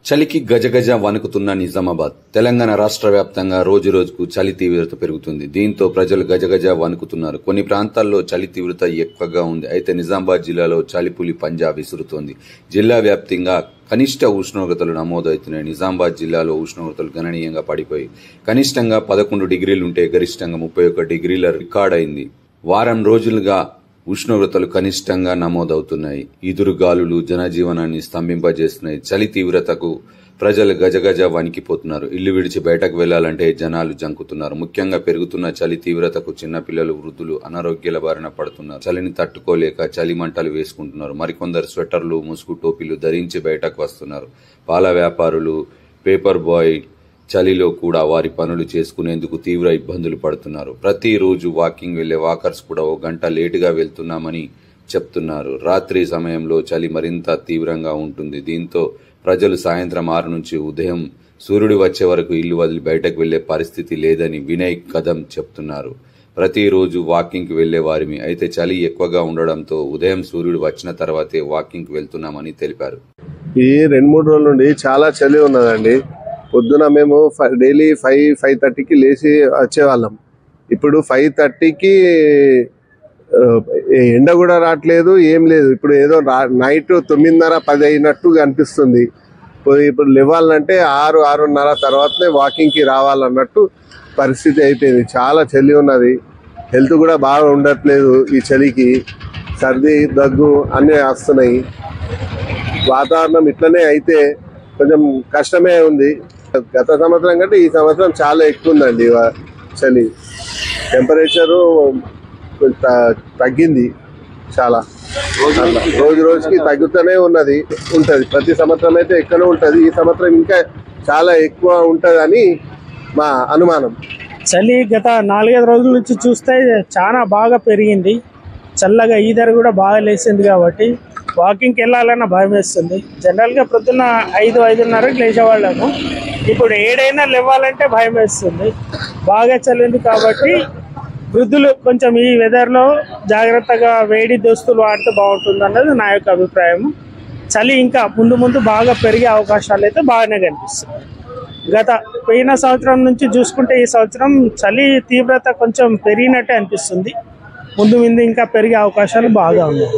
చలికి గజగజ వణుకుతున్న నిజామాబాద్. తెలంగాణ రాష్ట్ర వ్యాప్తంగా రోజు రోజుకు చలి తీవ్రత పెరుగుతుంది. దీంతో ప్రజలు గజగజ వణుకుతున్నారు. కొన్ని ప్రాంతాల్లో చలి తీవ్రత ఎక్కువగా ఉంది. అయితే నిజామాబాద్ జిల్లాలో చలిపులి పంజా విసురుతోంది. జిల్లా వ్యాప్తంగా కనిష్ట ఉష్ణోగ్రతలు నమోదవుతున్నాయి. నిజామాబాద్ జిల్లాలో ఉష్ణోగ్రతలు గణనీయంగా పడిపోయి కనిష్టంగా 11 డిగ్రీలుంటే గరిష్టంగా 31 డిగ్రీల రికార్డైంది. వారం రోజులుగా ఉష్ణోగ్రతలు కనిష్టంగా నమోదవుతున్నాయి. ఈదురుగాలులు జనజీవనాన్ని స్తంభింపజేస్తున్నాయి. చలి తీవ్రతకు ప్రజలు గజగజ వణికిపోతున్నారు. ఇల్లు విడిచి బయటకు వెళ్లాలంటే జనాలు జంకుతున్నారు. ముఖ్యంగా పెరుగుతున్న చలి తీవ్రతకు చిన్నపిల్లలు, వృద్ధులు అనారోగ్యాల బారిన పడుతున్నారు. చలిని తట్టుకోలేక చలి మంటలు వేసుకుంటున్నారు. మరికొందరు స్వెటర్లు, ముసుగు టోపీలు ధరించి బయటకు వస్తున్నారు. పాల వ్యాపారులు, పేపర్ బాయ్ చలిలో కూడా వారి పనులు చేసుకునేందుకు తీవ్ర ఇబ్బందులు పడుతున్నారు. ప్రతిరోజు వాకింగ్ వెళ్లే వాకర్స్ కూడా 1 గంట లేటుగా వెళ్తున్నామని చెప్తున్నారు. రాత్రి సమయంలో చలి మరింత తీవ్రంగా ఉంటుంది. దీంతో ప్రజలు సాయంత్రం 6 నుంచి ఉదయం సూర్యుడు వచ్చే వరకు ఇల్లు వదిలి బయటకు వెళ్లే పరిస్థితి లేదని వినయ్ కదం చెప్తున్నారు. ప్రతిరోజు వాకింగ్ వెళ్లే వారిమి. అయితే చలి ఎక్కువగా ఉండడంతో ఉదయం సూర్యుడు వచ్చిన తర్వాతే వాకింగ్ వెళ్తున్నామని తెలిపారు. ఈ 2-3 రోజుల నుండి చాలా చలి ఉన్నదండి. పొద్దున మేము డైలీ 5-5:30కి లేచి వచ్చేవాళ్ళం. ఇప్పుడు 5:30కి ఎండ కూడా రావట్లేదు, ఏం లేదు. ఇప్పుడు ఏదో నైట్ 9:30-10 అయినట్టు అనిపిస్తుంది. ఇప్పుడు లేవాలంటే 6-6:30 తర్వాతనే వాకింగ్కి రావాలన్నట్టు పరిస్థితి అయిపోయింది. చాలా చలి ఉన్నది. హెల్త్ కూడా బాగా ఉండట్లేదు. ఈ చలికి సర్ది, దగ్గు అన్నీ వస్తున్నాయి. వాతావరణం ఇట్లనే అయితే కొంచెం కష్టమే ఉంది. గత సంవత్సరం కంటే ఈ సంవత్సరం చాలా ఎక్కువ ఉందండి చలి. టెంపరేచరు తగ్గింది చాలా. రోజు రోజుకి తగ్గుతూనే ఉంటుంది. ప్రతి సంవత్సరం అయితే ఎక్కడో ఉంటుంది. ఈ సంవత్సరం ఇంకా చాలా ఎక్కువ ఉంటుందని మా అనుమానం. చలి గత 4-5 రోజుల నుంచి చూస్తే చాలా బాగా పెరిగింది. చల్లగా ఈదర కూడా బాగా లేచింది కాబట్టి వాకింగ్కి వెళ్ళాలన్న భయం వేస్తుంది. జనరల్గా పొద్దున్న 5-5:30కి లేచేవాళ్ళము. ఇప్పుడు 7 అయినా లేవాలంటే భయం వేస్తుంది. బాగా చల్లింది కాబట్టి వృద్ధులు కొంచెం ఈ వెదర్లో జాగ్రత్తగా వేడి దుస్తులు వాడితే బాగుంటుంది అన్నది నా యొక్క అభిప్రాయం. చలి ఇంకా ముందు బాగా పెరిగే అవకాశాలు అయితే బాగానే కనిపిస్తుంది. పోయిన సంవత్సరం నుంచి చూసుకుంటే ఈ సంవత్సరం చలి తీవ్రత కొంచెం పెరిగినట్టే అనిపిస్తుంది. ముందు ఇంకా పెరిగే అవకాశాలు బాగా ఉన్నాయి.